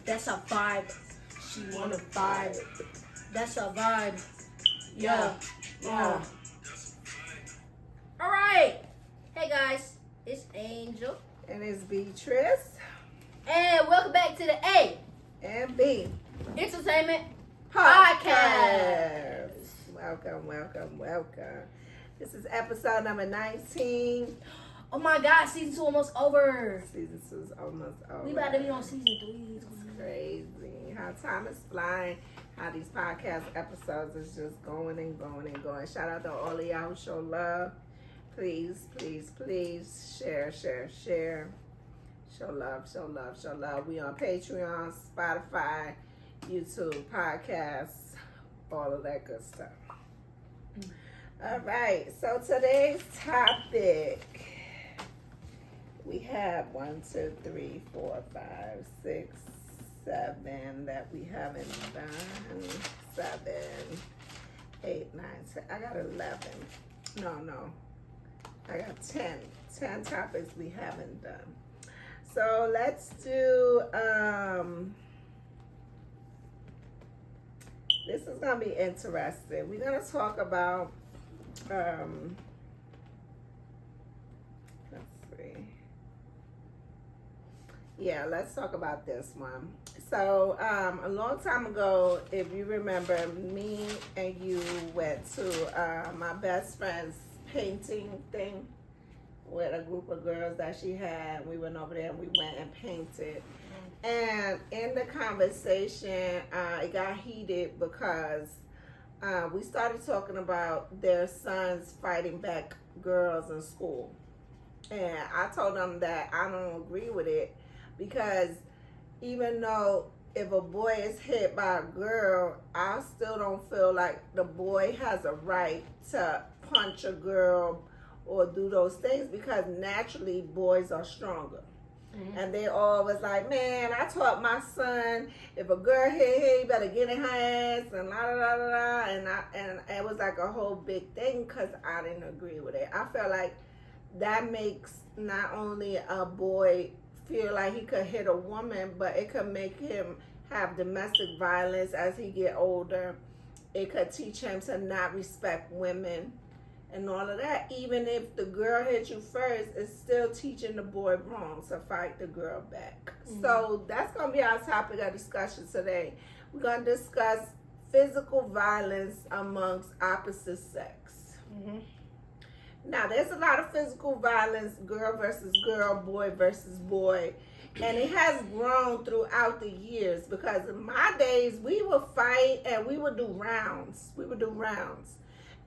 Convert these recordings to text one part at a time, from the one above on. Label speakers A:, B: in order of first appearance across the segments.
A: That's a vibe. She wanna vibe. That's a vibe. Yeah. All right. Hey guys, it's Angel.
B: And it's Beatrice.
A: And welcome back to the A
B: and B
A: Entertainment Podcast.
B: Welcome. This is episode number 19.
A: Oh my God, season 2 almost over.
B: Season 2 is almost over.
A: We about to be on season 3.
B: It's crazy how time is flying. How these podcast episodes is just going and going and going. Shout out to all of y'all who show love. Please share. Show love. We on Patreon, Spotify, YouTube, podcasts, all of that good stuff. All right, so today's topic, we have 1, 2, 3, 4, 5, 6, 7 that we haven't done. 7, 8, 9, 10. I got 11. No. I got 10. 10 topics we haven't done. So let's do, this is going to be interesting. We're going to talk about, let's see. Yeah, let's talk about this one. So, a long time ago, if you remember, me and you went to my best friend's painting thing with a group of girls that she had. We went over there and we went and painted. And in the conversation, it got heated because we started talking about their sons fighting back girls in school. And I told them that I don't agree with it because even though if a boy is hit by a girl, I still don't feel like the boy has a right to punch a girl or do those things because naturally boys are stronger. Mm-hmm. And they all was like, man, I taught my son if a girl hit him, you better get in her ass and la la la la la. And it was like a whole big thing because I didn't agree with it. I felt like that makes not only a boy feel like he could hit a woman, but it could make him have domestic violence as he get older. It could teach him to not respect women and all of that. Even if the girl hit you first, it's still teaching the boy wrong to fight the girl back. Mm-hmm. So that's going to be our topic of discussion today. We're going to discuss physical violence amongst opposite sex. Mm-hmm. Now, there's a lot of physical violence, girl versus girl, boy versus boy. And it has grown throughout the years because in my days, we would fight and we would do rounds.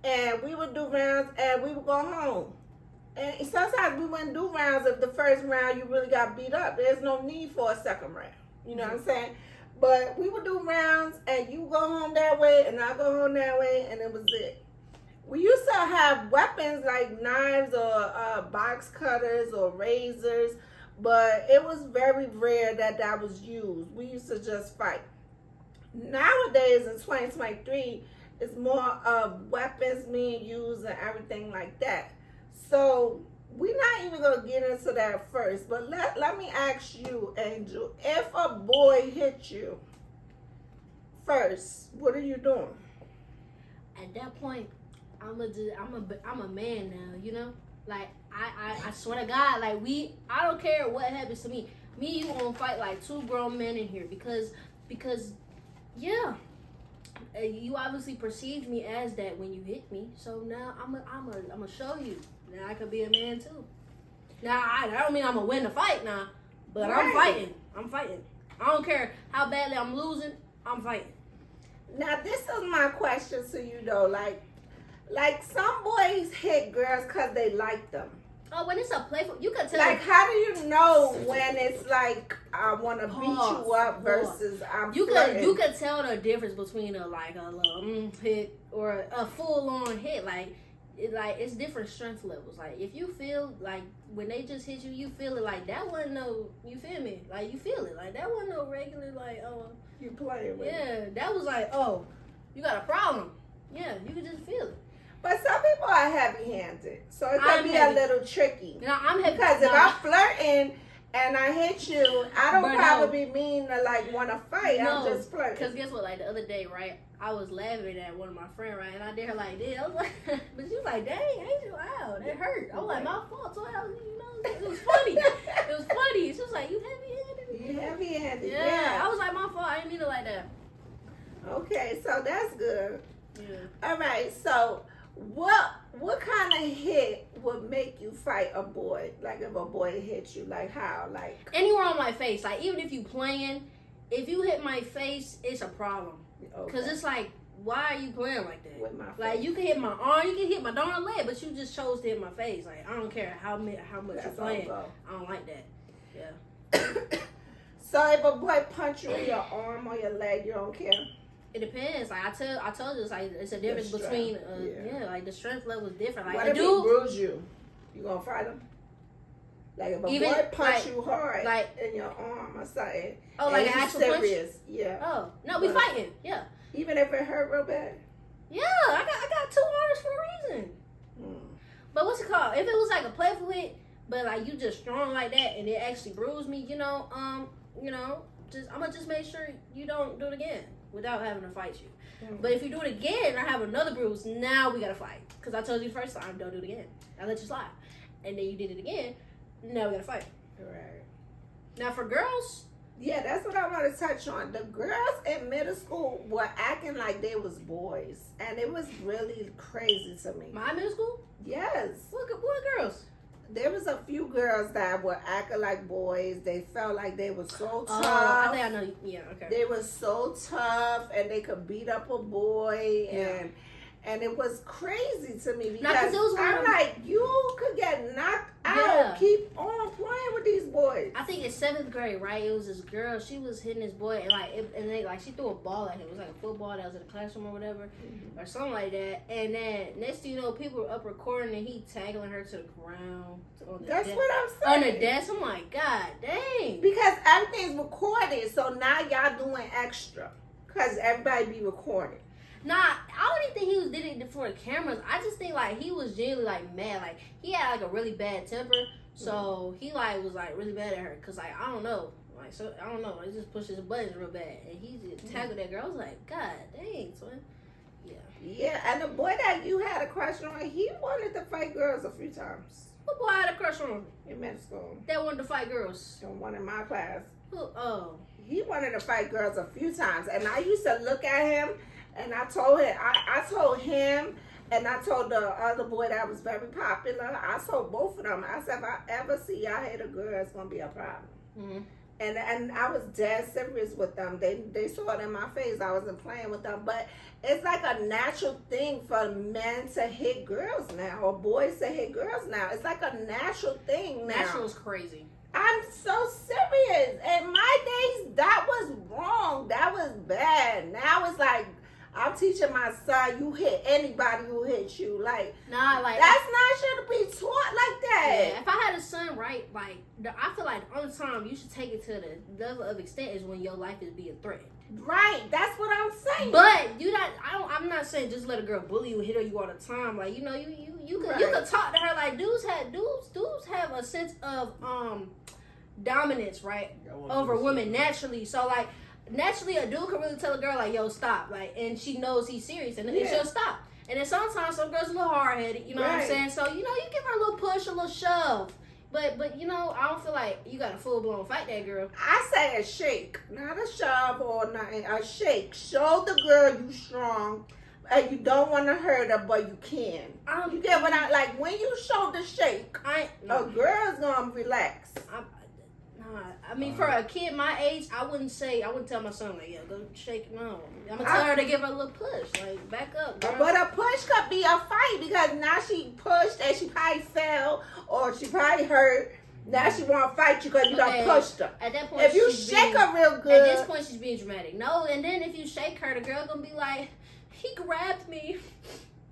B: And we would go home. And sometimes we wouldn't do rounds if the first round you really got beat up. There's no need for a second round. You know what I'm saying? But we would do rounds and you go home that way and I go home that way and it was it. We used to have weapons like knives or box cutters or razors, but it was very rare that was used. We used to just fight. Nowadays in 2023, it's more of weapons being used and everything like that. So we're not even going to get into that first, but let me ask you, Angel, if a boy hit you first, what are you doing?
A: At that point, I'm a man now, you know? Like, I swear to God, like, I don't care what happens to me. Me, you gonna fight like two grown men in here because, yeah. You obviously perceived me as that when you hit me, so now I'm gonna show you. Now I could be a man too. Now, I don't mean I'm gonna win the fight now, but right. I'm fighting. I don't care how badly I'm losing, I'm fighting.
B: Now, this is my question to you, though. Like some boys hit girls because they like them.
A: Oh, when it's a playful, you can tell.
B: Like, how do you know when it's like I want to beat you up versus I'm flirting?
A: You could tell the difference between a little hit or a full on hit. It's different strength levels. Like if you feel like when they just hit you, you feel it. Like that wasn't no. You feel me? Like you feel it. Like that wasn't no regular. Like
B: you playing with.
A: Yeah, that was like you got a problem. Yeah, you could just feel it.
B: But some people are heavy-handed, so it could be a little tricky.
A: No, I'm heavy.
B: Because if I'm flirting and I hit you, I don't probably mean to like want to fight. I'm just flirting.
A: Because guess what? Like the other day, right? I was laughing at one of my friends, right? And I did her like this. I was like, but she was like, dang, ain't you out? That hurt. I was like, my fault. So it was funny. It was funny. She was like, you heavy-handed?
B: You heavy-handed,
A: yeah. I was like, my fault. I didn't mean it like that.
B: Okay, so that's good.
A: Yeah.
B: All right, so what kind of hit would make you fight a boy? Like if a boy hits you, like how? Like
A: anywhere on my face. Like even if you playing, if you hit my face, it's a problem. Because it's like, why are you playing like that?
B: With my face.
A: Like you can hit my arm, you can hit my darn leg, but you just chose to hit my face. Like I don't care how much you're playing. I don't like that. Yeah.
B: So if a boy punch you in your arm or your leg, you don't care?
A: It depends. Like I told you, it's a difference between like the strength level is different. Like
B: what if he bruise you? You gonna fight him? Like if a boy punch you hard, like in your arm or something.
A: Oh, like an actual punch?
B: Yeah.
A: Oh no, we fighting. Yeah.
B: Even if it hurt real bad.
A: Yeah, I got 2 arms for a reason. But what's it called? If it was like a playful hit, but like you just strong like that and it actually bruised me, I'm gonna just make sure you don't do it again without having to fight you. But if you do it again and I have another bruise, now we gotta fight. Because I told you the first time, don't do it again. I let you slide. And then you did it again, now we gotta fight.
B: Right.
A: Now for girls,
B: yeah, that's what I want to touch on. The girls in middle school were acting like they was boys. And it was really crazy to me.
A: My middle school?
B: Yes.
A: What girls?
B: There was a few girls that were acting like boys. They felt like they were so tough.
A: I think I know. Yeah, okay.
B: They were so tough and they could beat up a boy.
A: Yeah.
B: And it was crazy to me because
A: I'm
B: like, you could get knocked out. Keep on playing with these boys.
A: I think in 7th grade, right? It was this girl. She was hitting this boy, and she threw a ball at him. It was like a football that was in the classroom or whatever, or something like that. And then next thing you know, people were up recording, and he tackling her to the ground.
B: That's what I'm saying.
A: On the desk, I'm like, God dang.
B: Because everything's recorded, so now y'all doing extra, cause everybody be recording.
A: Nah, I don't even think he did it for the cameras. I just think like he was genuinely like mad. Like he had like a really bad temper, so he like was like really mad at her. Cause like I don't know, he just pushed his buttons real bad, and he just tackled that girl. I was like, God dang, son. Yeah.
B: Yeah, and the boy that you had a crush on, he wanted to fight girls a few times.
A: What boy had a crush on?
B: In middle school.
A: That wanted to fight girls.
B: And one in my class.
A: Who? Oh.
B: He wanted to fight girls a few times, and I used to look at him. And I told him, I told him, and I told the other boy that was very popular. I told both of them. I said, if I ever see y'all hit a girl, it's gonna be a problem.
A: Mm-hmm.
B: And I was dead serious with them. They saw it in my face. I wasn't playing with them, but it's like a natural thing for men to hit girls now, or boys to hit girls now. It's like a natural thing now.
A: Natural's crazy.
B: I'm so serious. In my days, that was wrong. That was bad. Now it's like, I'm teaching my son, you hit anybody who hits you. Like,
A: nah, like
B: that's not should be taught like that.
A: Yeah, if I had a son, right, like I feel like the only time you should take it to the level of extent is when your life is being threatened.
B: Right, that's what I'm saying.
A: But I'm not saying just let a girl bully you, hit her you all the time. Like you could talk to her. Like dudes have a sense of dominance, right, over women naturally. So like. Naturally, a dude can really tell a girl like, "Yo, stop!" Like, and she knows he's serious, and she'll stop. And then sometimes some girls are a little hard-headed, you know what I'm saying? So you give her a little push, a little shove. But I don't feel like you got to full-blown fight that girl.
B: I say a shake, not a shove or nothing. A shake. Show the girl you strong, and you don't want to hurt her, but you can. You get what I like? When you show the shake, a girl's gonna relax.
A: I mean, for a kid my age, I wouldn't tell my son, like, yeah, go shake. No. I'm going to tell her to give her a little push. Like, back up, girl.
B: But a push could be a fight because now she pushed and she probably fell or she probably hurt. Now she want to fight you because you done pushed her.
A: At that point,
B: if you shake her real good.
A: At this point, she's being dramatic. No, and then if you shake her, the girl going to be like, he grabbed me.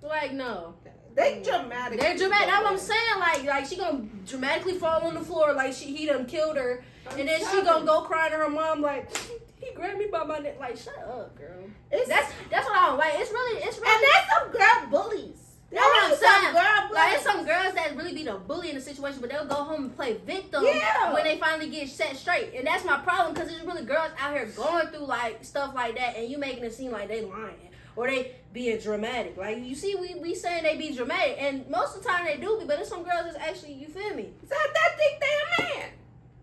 A: Like, no.
B: They dramatic.
A: They're dramatic. That's what I'm saying. Like she gonna dramatically fall on the floor like he done killed her, and then she gonna go crying to her mom like he grabbed me by my neck. Like shut up, girl. That's what I don't like. It's really.
B: And that's some girl bullies.
A: That's what I'm saying.
B: Girl
A: like, there's some girls that really be the bully in the situation, but they'll go home and play victim when they finally get set straight. And that's my problem, because there's really girls out here going through, like, stuff like that, and you making it seem like they lying. Or they being dramatic. Like, you see, we saying they be dramatic, and most of the time they do be, but there's some girls that's actually, you feel me?
B: That think they a man.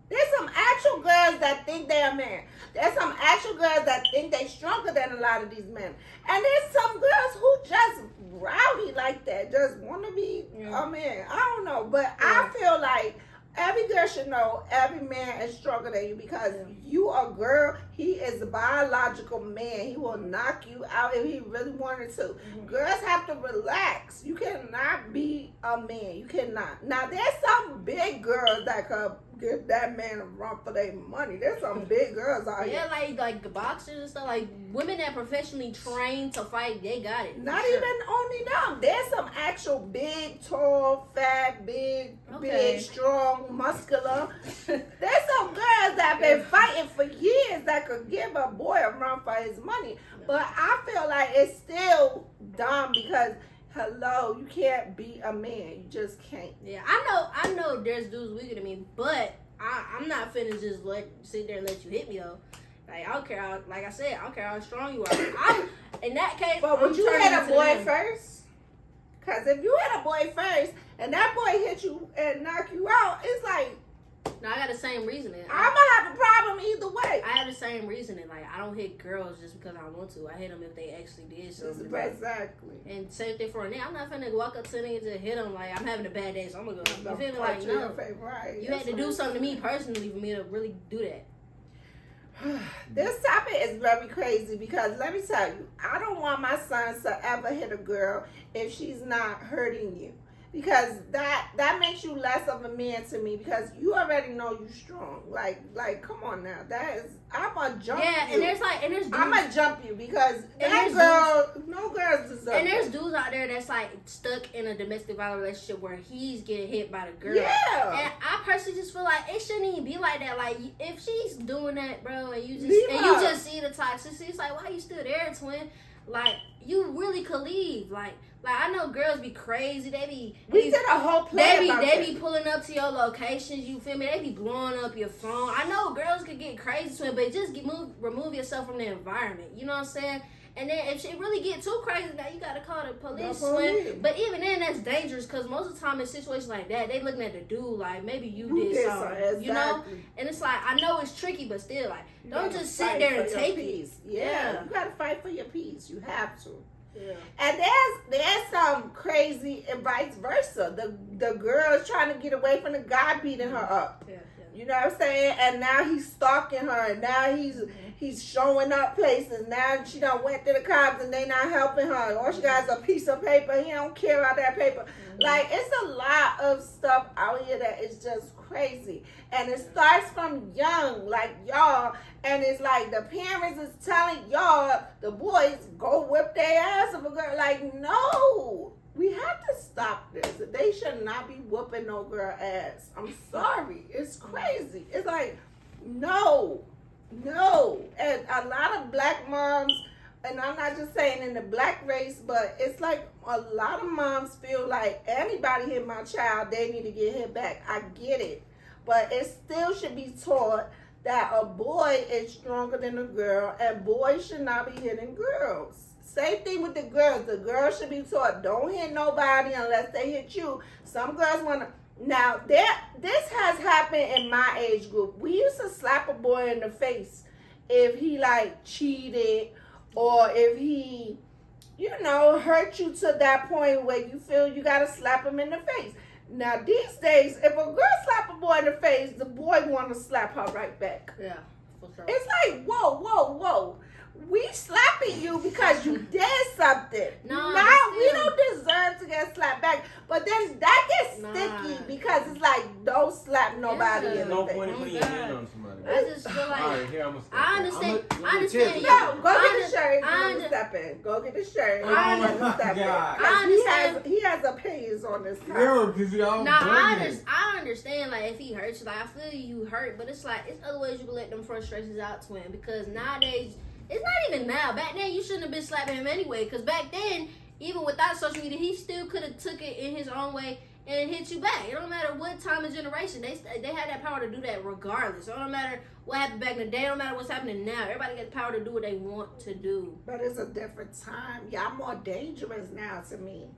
B: There's some actual girls that think they're a man. There's some actual girls that think they stronger than a lot of these men. And there's some girls who just rowdy like that, just want to be a man. I don't know, but I feel like every girl should know every man is stronger than you, because you a girl, he is a biological man. He will knock you out if he really wanted to. Mm-hmm. Girls have to relax. You cannot be a man. You cannot. Now, there's some big girls that could give that man a run for their money. There's some big girls out here.
A: Yeah, like the boxers and stuff. Like, women that professionally train to fight, they got it.
B: Not even only them. There's some actual big, tall, fat, big, strong, muscular. There's some girls that have been fighting for years that could give a boy a run for his money. But I feel like it's still dumb, because hello, you can't be a man. You just can't.
A: Yeah, I know there's dudes weaker than me, but I'm not finna just sit there and let you hit me, though. Like, I don't care how, like I said, I don't care how strong you are. I'm, in that case,
B: but would you hit a boy first? Because if you hit a boy first and that boy hit you and knock you out, it's like,
A: no, I got the same reasoning.
B: I'm gonna have a problem either way.
A: I have the same reasoning. Like, I don't hit girls just because I want to. I hit them if they actually did something.
B: Exactly.
A: And same thing for a nigga. I'm not finna walk up to a nigga to hit him like, I'm having a bad day, so I'm gonna go. You feel me? Like, no.
B: Right.
A: You had to do something to me personally for me to really do that.
B: This topic is very crazy, because let me tell you, I don't want my sons to ever hit a girl if she's not hurting you. Because that makes you less of a man to me, because you already know you strong. Like come on now. I'ma jump you.
A: Yeah, and there's dudes.
B: I'ma jump you, because that girl, no girls deserve it.
A: And there's dudes out there that's like stuck in a domestic violence relationship where he's getting hit by the girl.
B: Yeah.
A: And I personally just feel like it shouldn't even be like that. Like, if she's doing that, bro, and you just see the toxicity, it's like, why you still there, twin? Like, you really could leave. Like I know girls be crazy.
B: We did a whole play
A: They be pulling up to your locations. You feel me? They be blowing up your phone. I know girls could get crazy to it, but just remove yourself from the environment. You know what I'm saying? And then if it really get too crazy, now you gotta call the police. But even then, that's dangerous, because most of the time in situations like that, they looking at the dude like, maybe you did something. Exactly. You know? And it's like, I know it's tricky, but still, like, don't just sit there and take it.
B: Yeah, you gotta fight for your peace. You have to.
A: Yeah.
B: And there's some crazy and vice versa. The girl is trying to get away from the guy beating her up.
A: Yeah.
B: You know what I'm saying? And now he's stalking her, and now he's showing up places. Now she done went to the cops and they not helping her. All she got is a piece of paper. He don't care about that paper. Mm-hmm. Like, it's a lot of stuff out here that is just crazy. And it starts from young, like y'all. And it's like the parents is telling y'all, the boys, go whip their ass if a girl. Like, no. We have to stop this. They should not be whooping no girl ass. I'm sorry. It's crazy. It's like, no. And a lot of black moms, and I'm not just saying in the black race, but it's like a lot of moms feel like anybody hit my child, they need to get hit back. I get it. But it still should be taught that a boy is stronger than a girl, and boys should not be hitting girls. Same thing with the girls. The girls should be taught, don't hit nobody unless they hit you. Some girls want to. Now, this has happened in my age group. We used to slap a boy in the face if he, like, cheated, or if he, hurt you to that point where you feel you got to slap him in the face. Now, these days, if a girl slap a boy in the face, the boy want to slap her right back.
A: Yeah, for sure.
B: It's like, whoa. We slapping you because you did something.
A: No,
B: we don't deserve to get slapped back. But then that gets sticky because it's like, don't slap nobody in the
C: no
B: face.
C: point in putting your hand on somebody.
A: I just feel like,
C: all right, here,
A: I understand.
B: No, go get the shirt. Step in. Go get the shirt.
C: Oh my God.
A: I understand.
B: He has opinions on this.
C: No, because y'all.
A: No, I understand. Like, if he hurts you, like, I feel you hurt, but it's like, it's other ways you can let them frustrations out, twin. Because nowadays, it's not even now. Back then, you shouldn't have been slapping him anyway. Because back then, even without social media, he still could have took it in his own way and hit you back. It don't matter what time of generation. They had that power to do that regardless. It don't matter what happened back in the day. It don't matter what's happening now. Everybody got the power to do what they want to do.
B: But it's a different time. Y'all more dangerous now to me.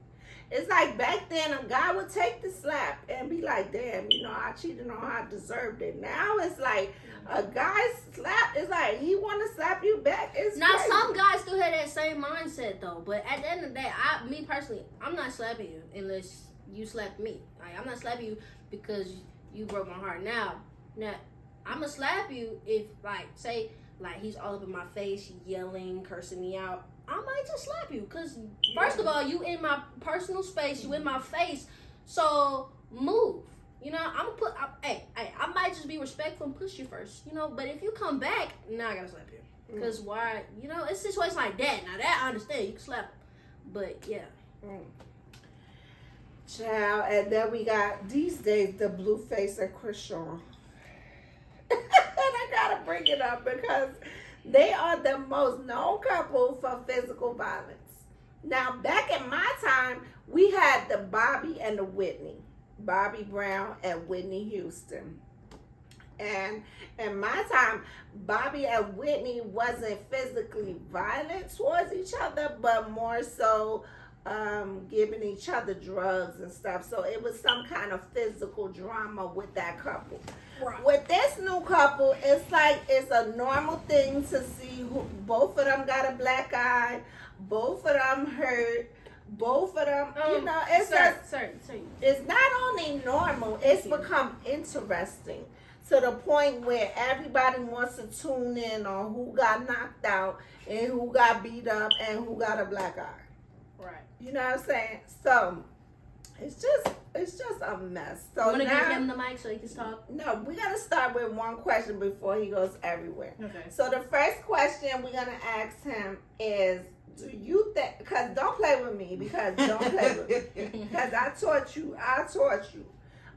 B: It's like back then a guy would take the slap and be like, damn, you know, I cheated on her, I deserved it. Now it's like a guy slap, it's like he want to slap you back. It's
A: now
B: crazy.
A: some guys still have that same mindset though. But at the end of the day, me personally, I'm not slapping you unless you slap me. Like, I'm not slapping you because you broke my heart. Now I'm gonna slap you if, like, say, like, he's all up in my face, yelling, cursing me out. I might just slap you because, first of all, you in my personal space, you in my face, so move. You know, I might just be respectful and push you first, you know, but if you come back, now I gotta slap you. Because why, you know, it's situations like that. Now that I understand, you can slap him. But, yeah.
B: Child, and then we got, these days, the Blueface and Krishan. And I gotta bring it up because they are the most known couple for physical violence. Now, back in my time, we had the Bobby and the Whitney. Bobby Brown and Whitney Houston. And in my time, Bobby and Whitney wasn't physically violent towards each other, but more so giving each other drugs and stuff. So it was some kind of physical drama with that couple. Right. With this new couple, it's like it's a normal thing to see both of them got a black eye, both of them hurt, both of them, you know, it's it's not only normal, it's become interesting to the point where everybody wants to tune in on who got knocked out and who got beat up and who got a black eye.
A: Right.
B: You know what I'm saying? So it's just a mess. So
A: you want to
B: now,
A: give him the mic so he can talk?
B: No, we gotta start with one question before he goes everywhere.
A: Okay.
B: So the first question we're gonna ask him is, do you think? Because don't play with me. Because don't play with me. Because I taught you.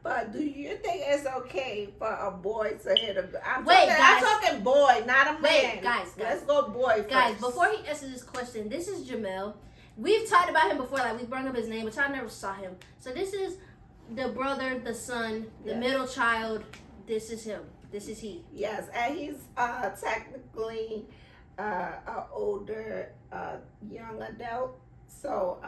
B: But do you think it's okay for a boy to hit a girl? I'm talking boy, not a man.
A: Wait, guys.
B: Let's go boy first.
A: Guys, before he answers this question, this is Jamel. We've talked about him before, like we brought up his name, but I never saw him. So this is the brother, the son, the middle child. This is him. This is he.
B: Yes, and he's technically an older young adult. So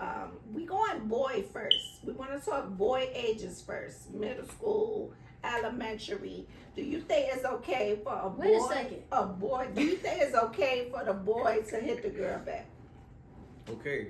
B: we going boy first. We want to talk boy ages first. Middle school, elementary. Do you think it's okay for a boy?
A: Wait a second.
B: A boy. Do you think it's okay for the boy to hit the girl back?
C: Okay,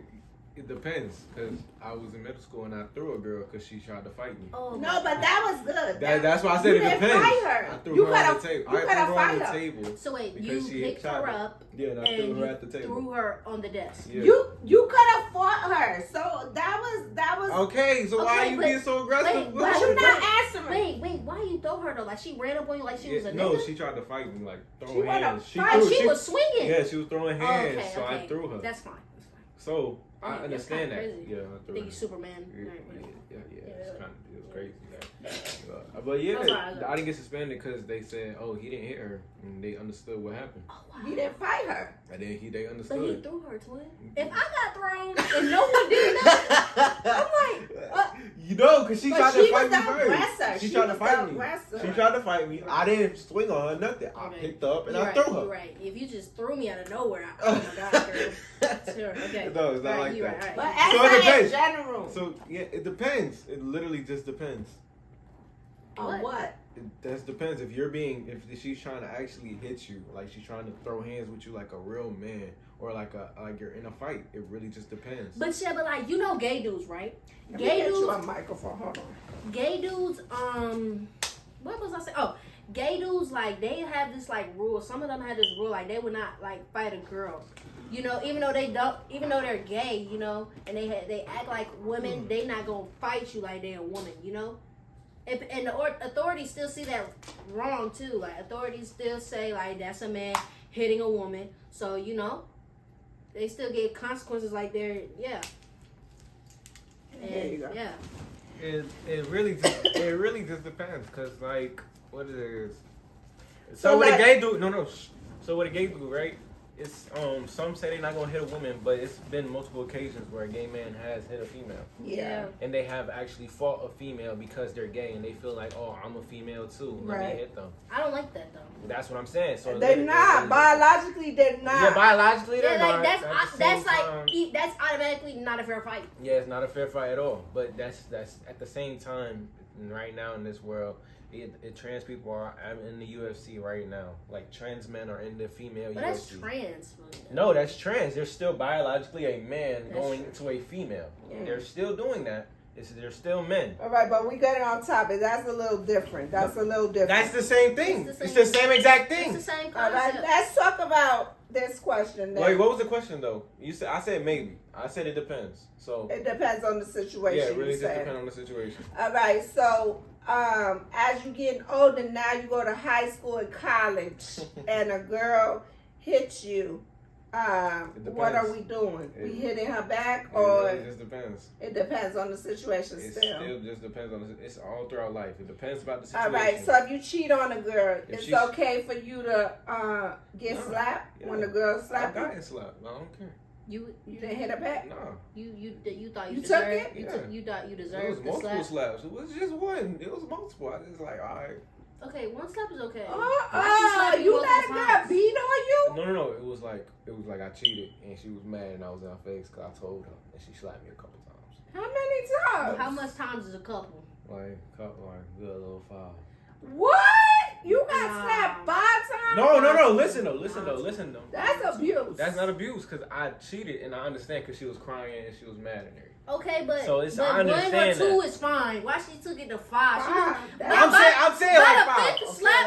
C: it depends. Because I was in middle school and I threw a girl because she tried to fight me.
B: Oh no, but that was good.
C: That's why I said it depends.
B: Fight her.
C: I threw her on the table.
B: You could have fight her.
C: Table.
A: So wait, you picked her up
C: and I threw her at the table.
A: Threw her on the desk.
C: Yeah.
B: You could have fought her. So that was
C: okay. So why are you being so aggressive?
B: But you're not answering.
A: Wait, why you throw her though? Like she ran up on you like she was a nigga?
C: No, she tried to fight me, like throwing hands.
A: She was swinging.
C: Yeah, she was throwing hands,
A: okay,
C: so I threw her.
A: That's fine.
C: So I understand that.
A: Crazy.
C: Yeah, I threw
A: think
C: her.
A: you Superman.
C: Yeah, it was crazy. But
A: Sorry.
C: I didn't get suspended because they said, "Oh, he didn't hit her," and they understood what happened.
A: Oh, wow.
B: He didn't fight her.
C: And then they understood.
A: But he threw her, twin. If I got thrown and no one did that, I'm like,
C: you know, because she tried to fight me
B: aggressor.
C: first. She tried to fight me. She tried to fight me. I didn't swing on her, nothing. I picked up and I threw her.
A: You're right. If you just threw me out of nowhere, oh my God, girl. Sure, okay.
C: No, it's not like that.
A: Right.
B: But
C: so it depends.
B: In general.
C: So yeah, it depends. It literally just depends.
B: On what?
C: That depends. If she's trying to actually hit you, like she's trying to throw hands with you like a real man, or like you're in a fight. It really just depends.
A: But like you know, gay dudes, right?
B: Gay dudes. A microphone. Hold on.
A: Gay dudes. What was I saying? Oh, gay dudes like they have this like rule. Some of them have this rule like they would not like fight a girl. You know, even though they're gay, you know, and they act like women, they not gonna fight you like they're a woman, you know. And the authorities still see that wrong too. Like authorities still say like that's a man hitting a woman. So you know, they still get consequences like they're
B: There you go.
A: Yeah.
C: It really just depends, cause like what it is.
B: So
C: what
B: like,
C: a gay dude? No. So what a gay dude, right? it's some say they're not gonna hit a woman, but it's been multiple occasions where a gay man has hit a female.
B: Yeah.
C: And they have actually fought a female because they're gay and they feel like, oh, I'm a female too. Let me hit them.
A: I don't like that though.
C: That's what I'm saying. So
B: they're not. Biologically, they're not.
C: Yeah, biologically they're not.
A: That's automatically not a fair fight.
C: Yeah, it's not a fair fight at all. But that's at the same time, right now in this world, trans people are in the UFC right now. Like trans men are in the female UFC.
A: But that's trans.
C: No, that's trans. They're still biologically a man going to a female.
B: Yeah.
C: They're still doing that. They're still men.
B: All right, but we got it on topic. That's a little different. That's
C: the same thing.
A: It's
C: the same exact thing.
A: It's the same concept.
B: All right, let's talk about this question.
C: Wait, what was the question though? I said maybe. I said it depends. So
B: it depends on the situation.
C: Yeah, it really just depends on the situation.
B: All right, so as you getting older now, you go to high school and college, and a girl hits you. What are we doing? We hitting her back, or
C: it just depends.
B: It depends on the situation.
C: It
B: still
C: just depends on it's all throughout life. It depends about the situation.
B: All right, so if you cheat on a girl, it's okay for you to get slapped when the girl slapped you.
C: I got slapped. I don't care.
B: You didn't hit her back?
C: No.
A: You thought you
B: took
A: deserved
B: it?
A: You thought you deserved
C: It was multiple
A: the slap?
C: slaps. It was just one. It was multiple. I just like, all right.
A: Okay, one slap is okay.
B: You let a girl beat on you?
C: No. It was like I cheated and she was mad and I was in her face because I told her and she slapped me a couple times.
B: How many times?
A: How much times is a couple?
C: Like good little 5.
B: What? You got slapped 5 times?
C: No. Listen though.
B: That's abuse.
C: That's not abuse because I cheated and I understand because she was crying and she was mad at her.
A: Okay, but
C: so
A: I understand 1 or 2 is fine. Why she took it to 5?
C: I'm saying like 5.
A: By the 5th slap,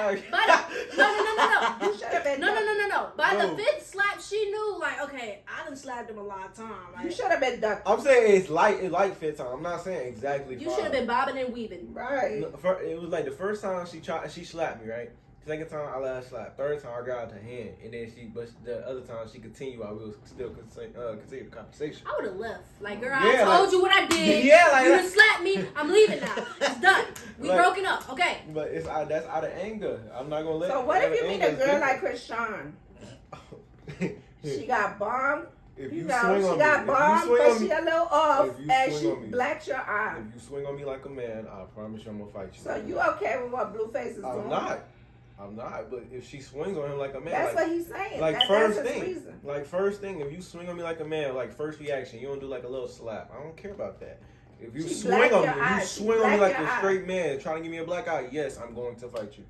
A: no.
B: You should have been.
A: No. By the 5th slap, she knew like, okay, I done slapped him a lot of times. Like,
B: you should have been ducked.
C: I'm saying it's like 5th time. I'm not saying exactly.
A: You should have been bobbing and weaving.
B: Right.
C: It was like the first time she slapped me, right? Second time I let her slap. Third time I got out her hand, and then but the other time she continued. I will still continue the conversation.
A: I would have left. Like, girl, I told you what I did.
C: Yeah, like
A: you done slapped me. I'm leaving now. It's done. We broken up. Okay.
C: But that's out of anger. I'm not gonna let.
B: So what if you meet a girl like Krishan? She got bombed.
C: If
B: you
C: swing
B: know,
C: on
B: she got bombed, but she a little off, and she blacked your eye.
C: If you swing on me like a man, I promise you I'm gonna fight you.
B: So you okay with what Blueface is doing?
C: I'm not, but if she swings on him like a man,
B: that's what he's saying.
C: Like
B: that's his reason.
C: First thing, if you swing on me like a man, like first reaction, you don't do like a little slap. I don't care about that. If you swing on me like a straight man, trying to give me a black eye, yes, I'm going to fight you.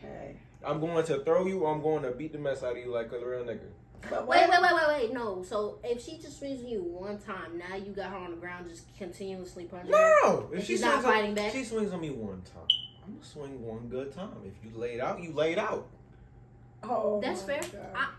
B: Okay.
C: I'm going to throw you, or I'm going to beat the mess out of you like a real nigga.
A: But wait. No. So if she just swings you 1 time, now you got her on the ground just continuously punching her?
C: No. If
A: she's not fighting back?
C: She swings on me 1 time. I'm going to swing 1 good time. If you lay it out, you lay it out.
A: Oh, that's fair.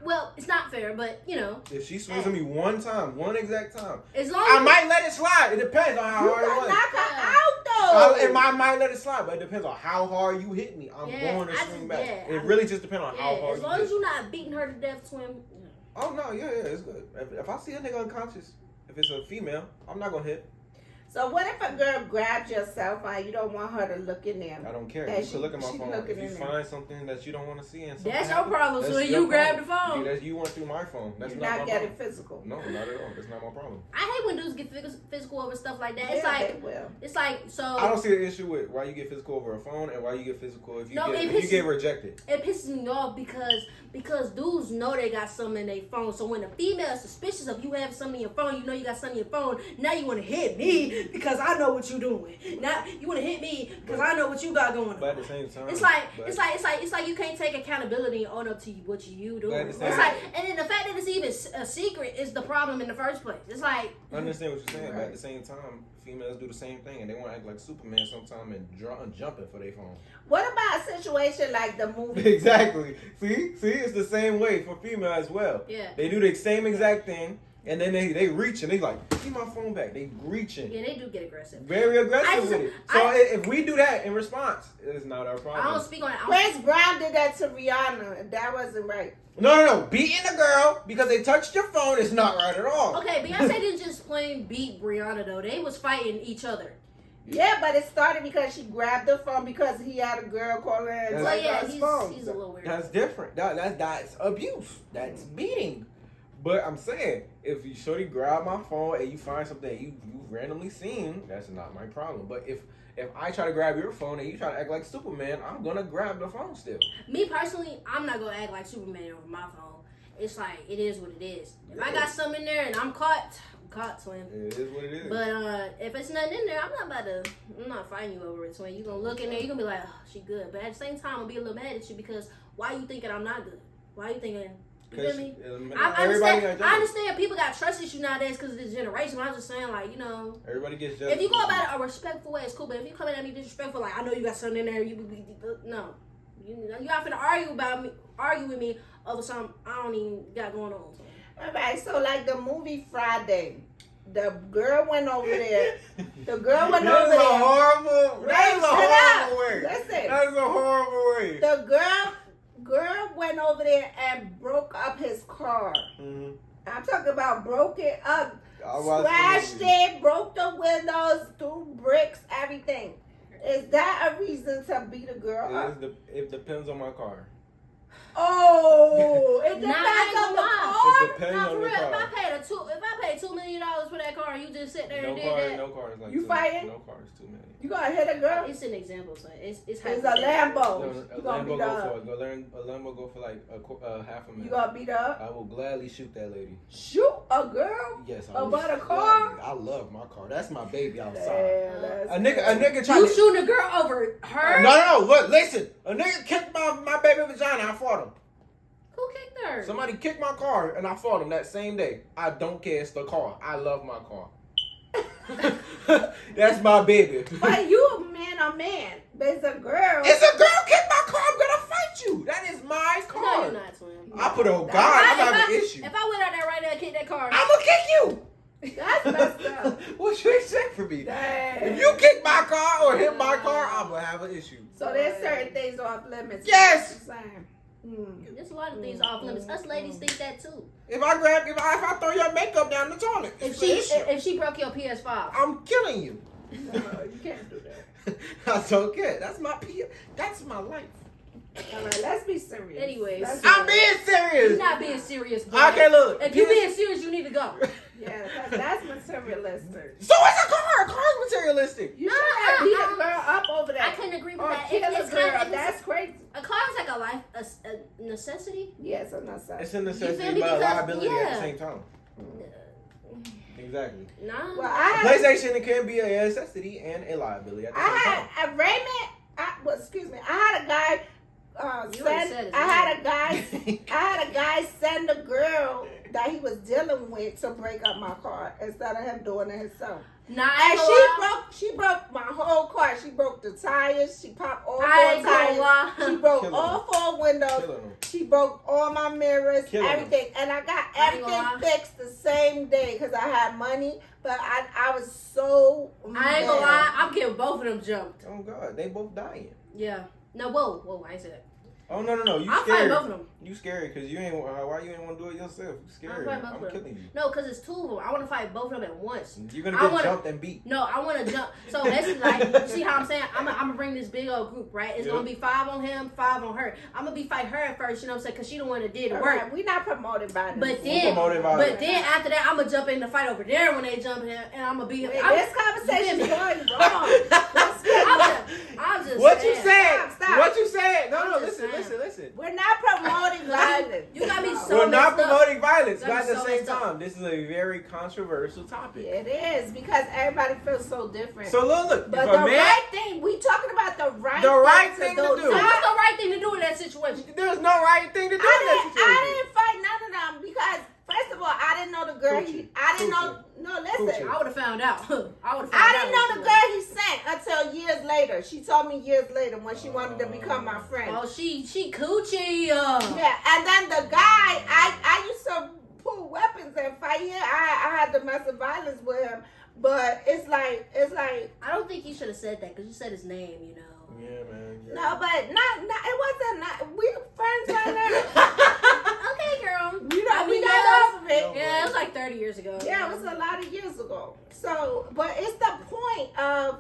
A: Well, it's not fair, but you know.
C: If she swings on me 1 time, 1 exact time,
A: as long
C: I might let it slide. It depends on how hard it was.
B: Knock her out though.
C: I might let it slide, but it depends on how hard you hit me. I'm going to swing back. It really just depends on how hard.
A: As long as you're not beating her to death, swim.
C: Oh no, yeah, it's good. If I see a nigga unconscious, if it's a female, I'm not gonna hit.
B: So what if a girl grabs your cell phone? You don't want her to look in there.
C: I don't care. You can look at my phone. If you find something that you don't want to see, and
A: that's your problem. So then you grab the phone.
C: You went through my phone. That's
B: You're
C: not
B: not
C: my
B: getting
C: problem.
B: physical.
C: No, not at all. That's not my problem.
A: I hate when dudes get physical over stuff like that.
B: Yeah,
A: it's like
B: they will.
A: It's like so.
C: I don't see an issue with why you get physical over a phone and why you get physical if you get rejected.
A: It pisses me off because dudes know they got something in their phone. So when a female is suspicious of you having something in your phone, you know you got something in your phone. Now you want to hit me because I know what you're doing. Now you want to hit me because I know what you got going on.
C: But at the same time,
A: it's like you can't take accountability and own up to what you do. It's like, and then the fact that it's even a secret is the problem in the first place. It's like
C: I understand what you're saying, but at the same time, females do the same thing and they want to act like Superman sometimes and jumping for their phone.
B: What about a situation like the movie?
C: Exactly. See, it's the same way for female as well.
A: Yeah.
C: They do the same exact thing. And then they reach and they like, give my phone back. They reaching.
A: Yeah, they do get aggressive.
C: Very aggressive with it. So if we do that in response, it's not our problem.
A: I don't speak on it.
B: Chris Brown did that to Rihanna, and that wasn't right.
C: No. Beating a girl because they touched your phone is not right at all.
A: Okay, Beyonce didn't just plain beat Rihanna though. They was fighting each other.
B: Yeah, but it started because she grabbed the phone because he had a girl calling her and
C: Well,
B: take
A: yeah,
B: his phone.
A: he's a little weird.
C: That's different. That's abuse. That's beating. But I'm saying, if you shorty grab my phone and you find something you randomly seen, that's not my problem. But if I try to grab your phone and you try to act like Superman, I'm gonna grab the phone still.
A: Me personally, I'm not gonna act like Superman over my phone. It's like, it is what it is. If I got something in there and I'm caught, twin.
C: It is what it is.
A: But if it's nothing in there, I'm not fighting you over it, twin. You gonna look in there, you gonna be like, oh, she good. But at the same time, I'm gonna be a little mad at you because why you thinking I'm not good? Why you thinking, you feel me? I understand people got trust issues nowadays because of this generation. But I'm just saying, like, you know,
C: everybody gets jealous.
A: if you go about it a respectful way, it's cool. But if you come at me disrespectful, like, I know you got something in there, no. You not finna argue with me over something I don't even got going on.
B: All right, so like the movie Friday, the girl went over there. The girl went over there.
C: That is a horrible way.
B: Listen.
C: That is a horrible way.
B: The girl went over there and broke up his car.
C: Mm-hmm.
B: I'm talking about broke it up, scratched it, broke the windows, threw bricks, everything. Is that a reason to beat a girl up?
C: It depends on my car.
B: Oh, it depends on the
C: It
B: car.
C: depends
A: Nah,
C: on
A: for
C: the
A: real.
C: car.
A: If I paid $2 million for that car, and you just sit there and did that.
C: No car is like
B: You fighting?
C: No car is $2 million.
B: You gonna hit a girl?
A: It's an example, son. It's
B: It's a
A: hypothetical.
B: Lambo.
C: A
B: You gonna
C: Lambo
B: beat
C: go
B: her
C: for
B: up?
C: a Lambo go for like $500,000.
B: You gonna beat her up?
C: I will gladly shoot that lady.
B: Shoot a girl?
C: Yes, I will.
B: About a car?
C: I love my car. That's my baby outside.
B: Damn,
C: A nigga tried
A: You
C: to
A: shooting a girl over her?
C: No. Look, listen. A nigga kicked my baby vagina. I fought him.
A: Who kicked her?
C: Somebody kicked my car and I fought him that same day. I don't care. It's the car. I love my car. That's my baby.
B: But you a man. But it's a girl.
C: It's a girl kicked my car. I'm gonna fight you. That is my car.
A: No, you're not, twin.
C: I put it on God. I'm having an issue.
A: If I went out there right now and kicked that car,
C: I'm gonna kick you.
B: That's messed up.
C: What you expect from me?
B: Dang.
C: If you kick my car or hit my car, I'm gonna have an issue.
B: So there's certain things off limits.
C: Yes.
A: there's a lot of things off limits. Us ladies think that too.
C: If I throw your makeup down the toilet,
A: If she broke your PS5,
C: I'm killing you.
B: No, you can't do that.
C: That's okay. That's my life.
B: All right, let's be serious.
A: Anyways.
C: I'm being serious.
A: you're not being serious, boy.
C: Okay, look.
A: If you're being serious, you need to go.
B: Yeah, that's materialistic.
C: So it's a car. A car's materialistic.
B: You should have beat a girl up over that.
A: I couldn't agree with
B: Or
A: that.
B: kill a
A: It's
B: girl.
A: kind of,
B: That's crazy.
A: a car is like a necessity.
B: Yes, I'm not sorry.
C: It's a
A: You feel
C: necessity,
A: me?
C: but a
A: Because-
C: liability at the
A: yeah.
C: same time. Exactly.
A: Nah.
B: Well,
C: A
B: I
C: PlayStation can be a necessity and a liability at the same time.
B: had a Raymond. Excuse me. I had a guy.
A: You already said his
B: I had a guy send a girl that he was dealing with to break up my car instead of him doing it himself.
A: Nah,
B: And
A: I
B: she broke my whole car. She broke the tires. She popped all
A: ain't
B: four
A: gonna
B: tires.
A: lie.
B: She broke
C: Killing
B: all four windows.
C: Killing them.
B: She broke all my mirrors,
C: Killing
B: everything. And I got
A: I ain't gonna
B: everything
A: lie.
B: fixed the same day because I had money. But I was so
A: I ain't gonna lie. I'm getting both of them jumped.
C: Oh God, they both dying.
A: Yeah. No, whoa, I ain't say that.
C: Oh no, you
A: I'm fighting
C: scared.
A: both of them.
C: You scary because you ain't. Why you ain't want to do it yourself? You scary.
A: fighting both
C: I'm
A: of them.
C: killing you.
A: No, because it's two of them. I want to fight both of them at once.
C: You're gonna
A: I
C: get
A: wanna-
C: jumped and beat.
A: No, I want to jump. So that's like, see how I'm saying? I'm gonna bring this big old group, right? It's
C: Yeah.
A: gonna be 5 on him, 5 on her. I'm gonna be fight her at first, you know what I'm saying? Because she the one that did the
B: All
A: work.
B: right, we not promoted by this.
A: But
C: We promoted by
A: then,
C: it.
A: after that, I'm gonna jump in the fight over there when they jump in, and I'm gonna be.
B: Wait,
A: I'm,
B: this conversation
A: you
B: is
A: feel
B: going
A: me?
B: wrong.
A: I'm just
C: What you
A: saying.
C: said?
B: Stop.
C: What you said?
A: I'm
C: No,
A: just
C: listen,
A: saying.
C: listen.
B: We're not promoting violence.
A: You got me so
C: We're not
A: messed up.
C: promoting violence,
A: That
C: but at
A: is
C: the
A: so
C: same
A: messed up.
C: time, this is a very controversial topic.
B: It is because everybody feels so different.
C: So look,
B: but
C: if
B: the
C: a man,
B: right thing, we talking about the right
C: thing to do.
A: So what's the right thing to do in that situation?
C: there's no right thing to do in that situation.
B: I didn't fight none of them because first of all, I didn't know the girl.
C: Coochie.
B: I didn't know.
C: Coochie.
B: No, listen.
C: Coochie.
A: I would have found out.
B: I didn't know the girl he sent until years later. She told me years later when she wanted to become my friend.
A: Oh, she coochie.
B: Yeah, and then the guy, I used to pull weapons and fight him. I had domestic violence with him, but it's like
A: I don't think you should have said that because you said his name, you know.
C: Yeah, man. Yeah.
B: no, but not it wasn't. We friends right now.
A: Okay, girl.
B: We got off of it.
A: Yeah, it was like 30 years ago.
B: Yeah, it was a lot of years ago. So, but it's the point of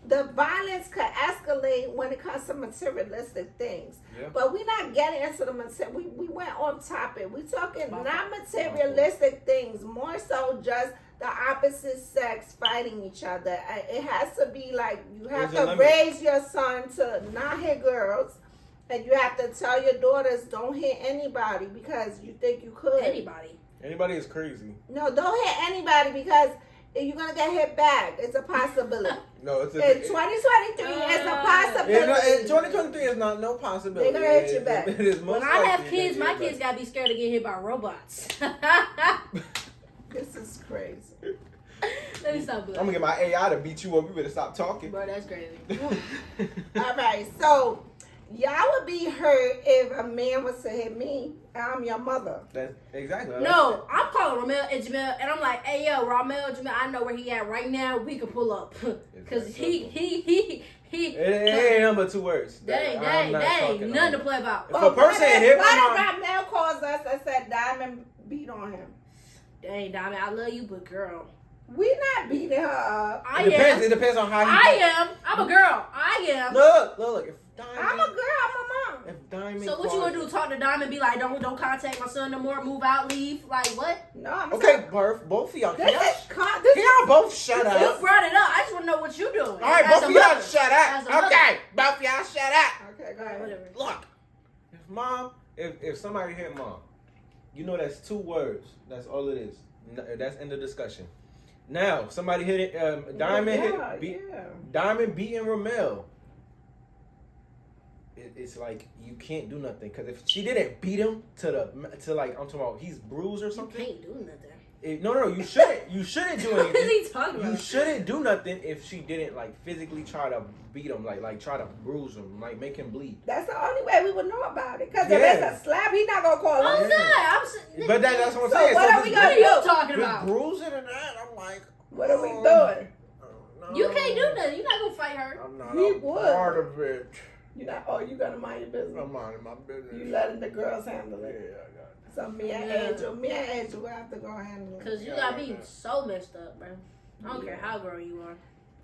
B: the violence could escalate when it comes to materialistic things.
C: Yeah.
B: But we're not getting into the material. We went off topic. We're talking
A: My
B: not materialistic things, more so just the opposite sex fighting each other. It has to be like you have
C: There's a
B: to
C: limit.
B: raise your son to not hit girls, and you have to tell your daughters don't hit anybody because you think you could.
C: Anybody is crazy.
B: No, don't hit anybody because you're gonna get hit back. It's a possibility.
C: No, it's
B: In 2023, it's a possibility.
C: in 2023 is not no possibility.
B: They gonna hit you back.
C: It is most
A: When I have
C: likely
A: kids,
C: that
A: my
C: you're
A: kids
C: back.
A: gotta be scared to get hit by robots.
B: This is crazy.
A: Let me stop.
C: I'm gonna get my AI to beat you up. You better stop talking.
A: Bro, that's crazy.
B: All right, so y'all would be hurt if a man was to hit me. I'm your mother.
C: That's exactly.
A: No, I'm calling Ramel and Jamel, and I'm like, hey, yo, Ramel, Jamel, I know where he at right now. We can pull up. Because he.
C: It ain't number 2 words.
A: That ain't nothing to play about.
C: If a person hit my
B: What
C: mom,
B: if Mel calls us and said Diamond beat on him?
A: Dang, Diamond, I love you, but girl.
B: We not beating her up.
C: it depends on how he.
A: I'm a girl. I am.
C: Look. If Diamond,
B: I'm a girl. I'm a mom.
C: If Diamond.
A: So what you gonna do? Talk to Diamond? Be like, don't contact my son no more. Move out, leave. Like what?
B: No, I'm
C: Okay, both of y'all.
B: This
C: Can
B: is
C: y'all both shut
A: You
C: up?
A: brought it up. I just wanna know what you doing.
C: All right,
A: As
C: both
A: a
C: of y'all
A: mother.
C: shut
A: As
C: up.
A: a mother.
C: Okay, both of y'all shut up.
B: Okay, go
A: All right,
B: ahead.
A: whatever.
C: Look, if somebody hit mom, you know that's 2 words. That's all it is. That's end of discussion. Now, if somebody hit it. Diamond beating Ramel. It's like you can't do nothing because if she didn't beat him to like I'm talking about he's bruised or
A: You
C: something.
A: can't do nothing.
C: No, you shouldn't. You shouldn't do
A: What is
C: anything.
A: he talking about?
C: You shouldn't do nothing if she didn't like physically try to beat him, like try to bruise him, like make him bleed.
B: That's the only way we would know about it. Because
C: Yeah.
B: if it's a slap, he's not gonna call us.
A: I'm saying.
C: But that's what I'm
B: So
C: saying.
B: what are we
C: this-
B: gonna
A: What are you
B: do?
A: talking
C: with
A: about?
C: bruising and that, I'm like,
B: What are we doing?
C: no,
A: You can't do nothing. You're not gonna fight her.
C: I'm not
B: He
C: a
B: would.
C: part of it.
B: You know, you gonna mind your business.
C: I'm minding my business.
B: You letting the girls handle
C: Yeah,
B: it.
C: I got it.
B: So me and Angel will have to go handle it.
A: Cause you got me so messed up, bro. I don't care how grown you are.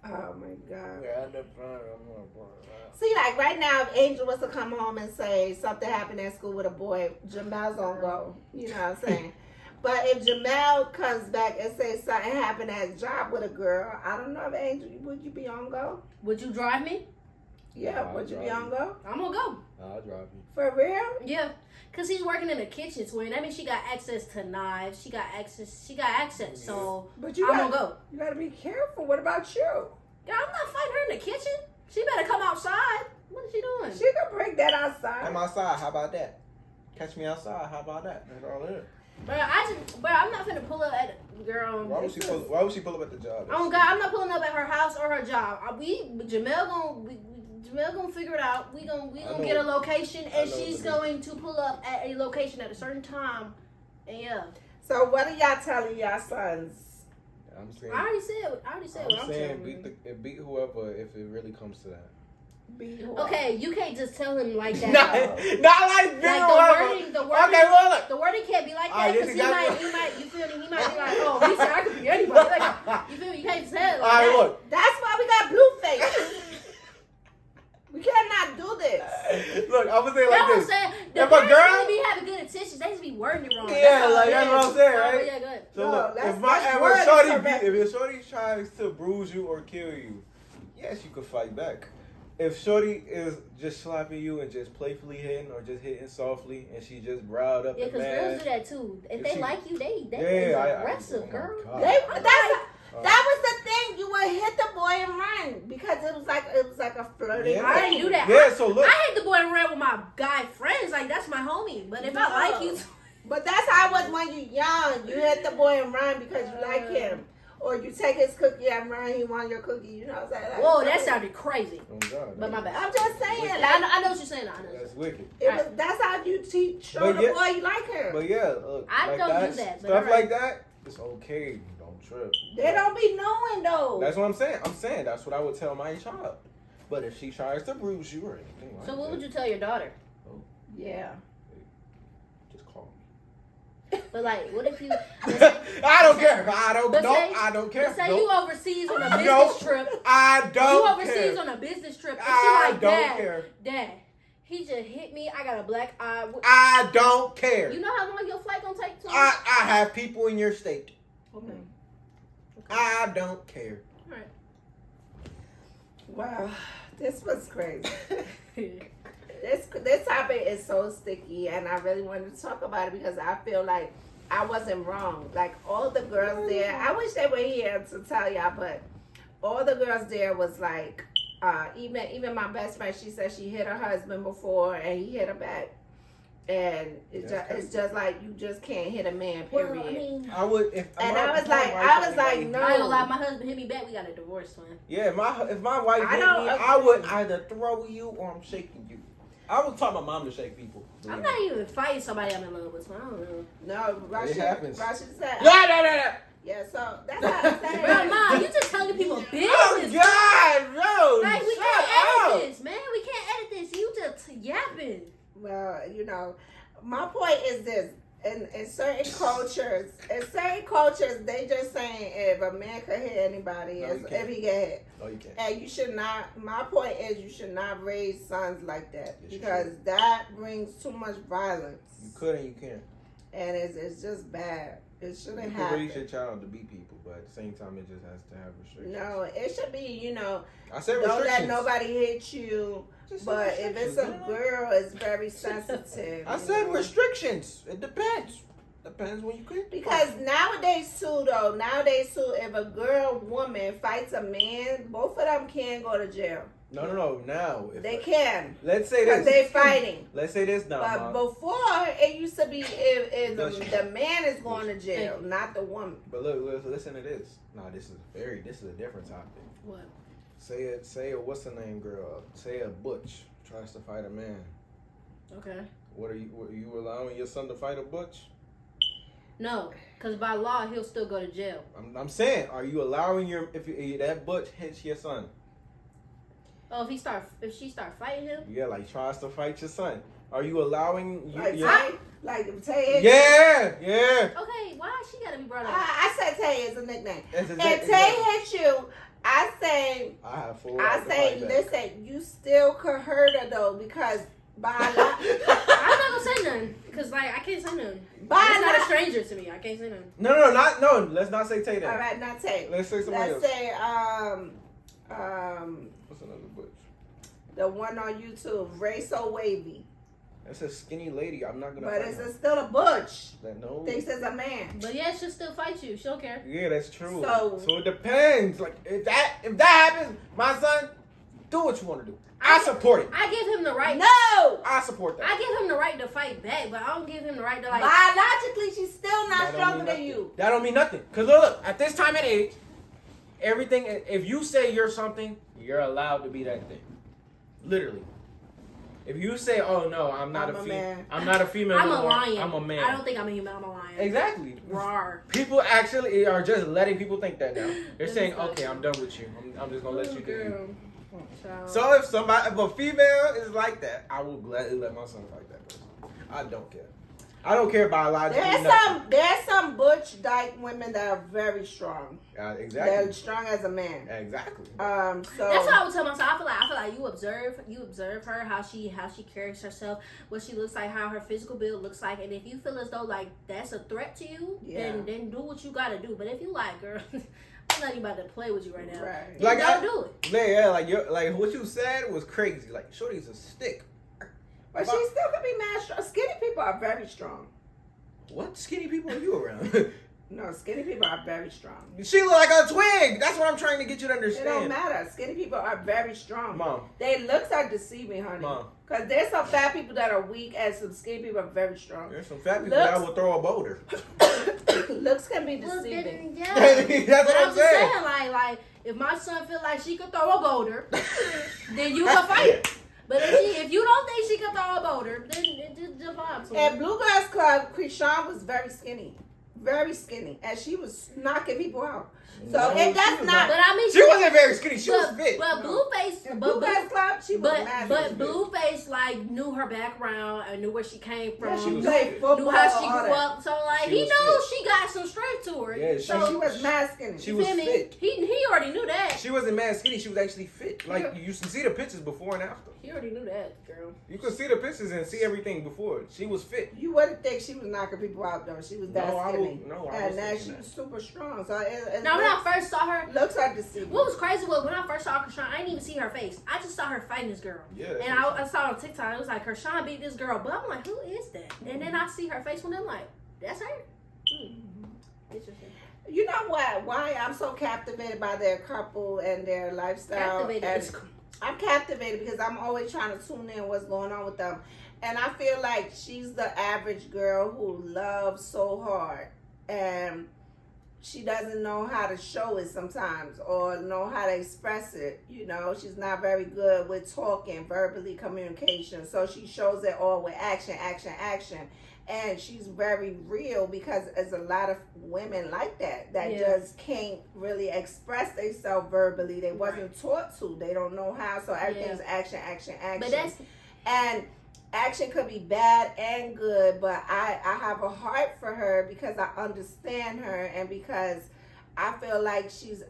B: Oh my God.
C: Yeah, I'm not part of that.
B: See, like right now, if Angel was to come home and say something happened at school with a boy, Jamel's gonna go. You know what I'm saying? But if Jamel comes back and says something happened at his job with a girl, I don't know if Angel, would you be on go?
A: Would you drive me?
B: Yeah,
C: I'll
B: would you be
C: drive
B: on go?
A: I'm gonna go.
C: I'll drive you.
B: For real?
A: Yeah. Cause he's working in the kitchen, twin. That means she got access to knives. She got access. So
B: But you
A: I'm
B: gotta,
A: gonna go.
B: you gotta be careful. What about you?
A: Girl, I'm not fighting her in the kitchen. She better come outside. What is she doing?
B: She could break that outside.
C: I'm outside. How about that? Catch me outside. How about that? That's all it is.
A: Bro, I'm not finna pull up at girl.
C: Why would she pull up at the job?
A: Oh God, I'm not pulling up at her house or her job. Jamel gonna figure it out. We gonna get a location, and she's going to pull up at a location at a certain time. And yeah.
B: So what are y'all telling y'all sons?
C: I'm saying.
A: I already said what I'm saying.
C: Beat whoever if it really comes to that.
B: Be who?
A: Okay, you can't just tell him like that.
C: not like beat
A: Like
C: whoever.
A: the wording.
C: Okay, well look.
A: The wording can't be like
C: All right,
A: that because
C: this
A: he might, you feel me? He might be like, oh, he said I could be anybody. Like, you feel me? You can't tell.
C: All right, look.
B: That's why we got blue face. We cannot do this.
C: Look, I'm gonna say it like
A: That's what I'm
C: this.
A: saying. The
C: If a
A: parents
C: girl-
A: really be having good intentions. They just be wording it wrong.
C: Yeah,
A: all
C: like,
A: it
C: that's
A: is.
C: what I'm saying,
A: Oh,
C: right?
A: yeah, good.
C: So
B: No,
C: look,
B: that's-
C: if
B: that's
C: a
B: wording correct.
C: shorty tries to bruise you or kill you, yes, you could fight back. If shorty is just slapping you and just playfully hitting or just hitting softly and she just riled up
A: Yeah,
C: and
A: because girls
C: mad,
A: do that too. If
C: If
A: they
C: she-
A: like you, they
C: Yeah, I-
A: aggressive,
C: oh my
A: girl.
C: God.
B: That was the thing. You would hit the boy and run because it was like a flirting.
C: Yeah.
A: I didn't do that.
C: Yeah, so look.
A: I hit the boy and ran with my guy friends. Like, that's my homie. But if I
B: No.
A: like you,
B: But that's how it was when you young. You hit the boy and run because you like him. Or you take his cookie and run, he want your cookie. You know what I'm saying? Like,
A: whoa, that sounded crazy.
C: Oh, God,
A: But my bad.
B: I'm just saying.
A: I
B: Like,
A: know what you're saying. I know.
C: That's wicked.
B: that's how you show
C: But
B: the
C: yeah-
B: boy you like her.
C: But yeah, look,
A: I
C: like
A: don't do
C: that,
A: that, but
C: stuff
A: alright.
C: like that, it's okay. Don't trip.
B: They don't be knowing though.
C: That's what I'm saying. I'm saying that's what I would tell my child. But if she tries to bruise you or anything like
A: So what
C: that,
A: would you tell your daughter?
B: Yeah.
C: just call me.
A: But like, what if you?
C: I don't care. I don't.
A: But
C: No,
A: say-
C: I don't care.
A: But say
C: Nope.
A: you overseas on a business
C: Nope.
A: trip.
C: I don't
A: You overseas
C: care.
A: on a business trip. And she
C: I
A: like,
C: don't care.
A: Dad, he just hit me. I got a black eye.
C: I don't care.
A: You know how long your flight gonna take?
C: I have people in your state.
A: Okay.
C: I don't care.
A: All right.
B: Wow, this was crazy. This topic is so sticky, and I really wanted to talk about it because I feel like I wasn't wrong. Like all the girls there, I wish they were here to tell y'all, but all the girls there was like, even my best friend, she said she hit her husband before and he hit her back. And it's just like you just can't hit a man. Period.
A: Well, I mean,
C: I would if.
B: And
C: my
B: I was
C: wife
B: like,
C: hit
B: no.
A: I ain't gonna lie. My husband hit me back. We got a divorce, man.
C: Yeah, if my wife hit me,
B: don't
C: I would either throw you or I'm shaking you. I would taught my mom to shake people.
A: I'm not even fighting somebody I'm in love with, so I don't know.
B: No,
C: It happens.
B: Rashid said.
C: Yeah.
B: Yeah, so that's how I'm saying.
A: Bro, Mom, you just telling people business.
C: Oh God, no!
A: Like, we
C: Shut
A: can't
C: up.
A: edit this, man. We can't edit this. You just yapping.
B: Well, my point is this: in certain cultures, they just saying if a man could hit anybody,
C: No, you
B: if
C: can't.
B: he get hit,
C: No, you can't.
B: and you should not. My point is, you should not raise sons like that
C: Yes, you
B: because that brings too much violence,
C: You could and you can.
B: and it's just bad. It
C: You
B: shouldn't
C: can
B: happen.
C: raise your child to beat people, but at the same time, it just has to have restrictions.
B: No, it should be.
C: I said
B: Don't
C: restrictions.
B: let nobody hit you.
C: Just
B: But
C: say
B: if it's
C: restrictions,
B: a girl, it's very sensitive.
C: I said restrictions. It depends. Depends when you quit.
B: Because nowadays too, if a woman fights a man, both of them can go to jail.
C: No. Now, if
B: They can.
C: let's say
B: Because
C: this.
B: they fighting.
C: Let's say this now,
B: But
C: Mom.
B: before, it used to be if
C: Listen.
B: the man is going to jail, not the woman.
C: But look, listen to this. No, this is a different topic.
A: What?
C: Say a what's the name girl? Say a butch tries to fight a man.
A: Okay.
C: What are you allowing your son to fight a butch?
A: No, because by law, he'll still go to jail.
C: I'm saying, are you allowing if that butch hits your son?
A: Oh, if she start fighting him?
C: Yeah, like tries to fight your son. Are you allowing you?
B: Tay.
C: Yeah.
A: Okay, why she gotta be brought up?
B: I said Tay is a nickname.
C: That's
B: If
C: exactly-
B: Tay hits you, I say,
C: I have full right to fight back.
B: listen, you still could hurt her though because by
A: I'm not gonna say nothing, because like I can't say nothing. It's not a stranger to me. I can't say nothing.
C: No. Let's not say Tay that.
B: all right, not Tay.
C: Let's say somebody
B: Let's
C: else.
B: say
C: What's another butch?
B: the one on YouTube, Ray So Wavy,
C: That's a skinny lady. I'm not gonna.
B: but
C: fight
B: it's
C: her.
B: still a butch.
C: No.
B: Thinks it's a man.
A: But yeah, she'll still fight you. She don't care.
C: Yeah, that's true.
B: So
C: it depends. Like if that happens, my son, do what you want to do. I support it.
A: I give him the right.
B: No,
C: I support that.
A: I give him the right to fight back, but I don't give him the right to like.
B: biologically, she's still not
C: That don't
B: stronger
C: mean
B: than
C: nothing.
B: you.
C: That don't mean nothing. Cause look, at this time and age, everything. If you say you're something, you're allowed to be that thing. Literally. If you say, "Oh no, I'm not
B: I'm
C: a
B: a
C: female.
B: man.
C: I'm not a female.
A: I'm
C: no
A: a
C: more.
A: lion.
C: I'm a man."
A: I don't think I'm a human. I'm a lion.
C: Exactly.
A: Rawr.
C: People actually are just letting people think that now. They're
A: This
C: saying,
A: is so
C: "Okay, I'm done with you. I'm just gonna let you do it."
A: Girl. Child.
C: So if a female is like that, I will gladly let my son fight that person. I don't care. I don't care biologically.
B: There's some butch dyke women that are very strong.
C: Exactly.
B: They're strong as a man.
C: Exactly.
B: So
A: That's what I would tell myself. I feel like you observe her, how she carries herself, what she looks like, how her physical build looks like, and if you feel as though like that's a threat to you, then do what you gotta do. But if you like, girl, I'm not even about to play with you right now.
B: Right.
A: Like don't do it.
C: Yeah, like what you said was crazy. Like Shorty's a stick.
B: But she still could be mad strong. Skinny people are very strong.
C: What skinny people are you around?
B: No, skinny people are very strong.
C: She look like a twig. That's what I'm trying to get you to
B: It don't
C: understand.
B: matter. Skinny people are very strong.
C: Mom.
B: Their looks are deceiving, honey.
C: Mom.
B: Because there's some fat people that are weak and some skinny people are very strong.
C: There's some fat people that will throw a boulder.
B: Looks can be
A: Well,
B: deceiving.
A: yeah.
C: That's
A: But
C: what
A: I'm
C: I'm
A: just
C: saying.
A: saying, like if my son feel like she could throw a boulder, then you can fight her. But if you don't think she can throw a boulder, then just jump on to
B: At
A: her.
B: Bluegrass Club, Krishan was very skinny. very skinny, and she was knocking people out. So
C: No,
B: and
C: she
B: that's
C: was
B: not.
A: But I mean,
C: She wasn't very skinny. She was fit.
A: But Blueface,
B: In Blueface Club, she was mad.
A: but Blueface like knew her background and knew where she came from.
C: Yeah, she was
B: played
C: fit.
B: football.
A: Knew how she
B: all
A: grew
B: that.
A: up. So like
C: She
A: he
C: was
A: knows
C: fit.
A: she got some strength to her.
C: Yeah,
A: so
B: She was mad skinny.
C: She
A: you
C: was
A: feel me?
C: fit.
A: He already knew that.
C: She wasn't mad skinny. She was actually fit. Like you can see the pictures before and after.
A: He already knew that, girl.
C: You could see the pictures and see everything before. She was fit.
B: You wouldn't think she was knocking people out though. She was that
C: No, I
B: skinny.
C: would- no, I
B: and
C: was
B: now
C: thinking
B: she
C: that.
B: was super strong. So it
A: Now when I
B: looks,
A: first saw her,
B: looks like to see.
A: what was crazy was when I first saw Krishan, I didn't even see her face. I just saw her fighting this girl.
C: Yeah.
A: And I saw on TikTok, it was like Krishan beat this girl, but I'm like, who is that? And then I see her face when I'm like, that's her. Interesting.
B: You know what? Why I'm so captivated by their couple and their lifestyle.
A: Captivated.
B: And
A: is-
B: I'm captivated because I'm always trying to tune in what's going on with them. And I feel like she's the average girl who loves so hard. And she doesn't know how to show it sometimes or know how to express it. You know, she's not very good with talking, verbally communication. So she shows it all with action, action, action. And she's very real because there's a lot of women like that
A: Yeah.
B: just can't really express themselves verbally. They wasn't taught to. They don't know how. So everything's action, action, action.
A: But that's
B: And action could be bad and good, but I have a heart for her because I understand her and because I feel like she's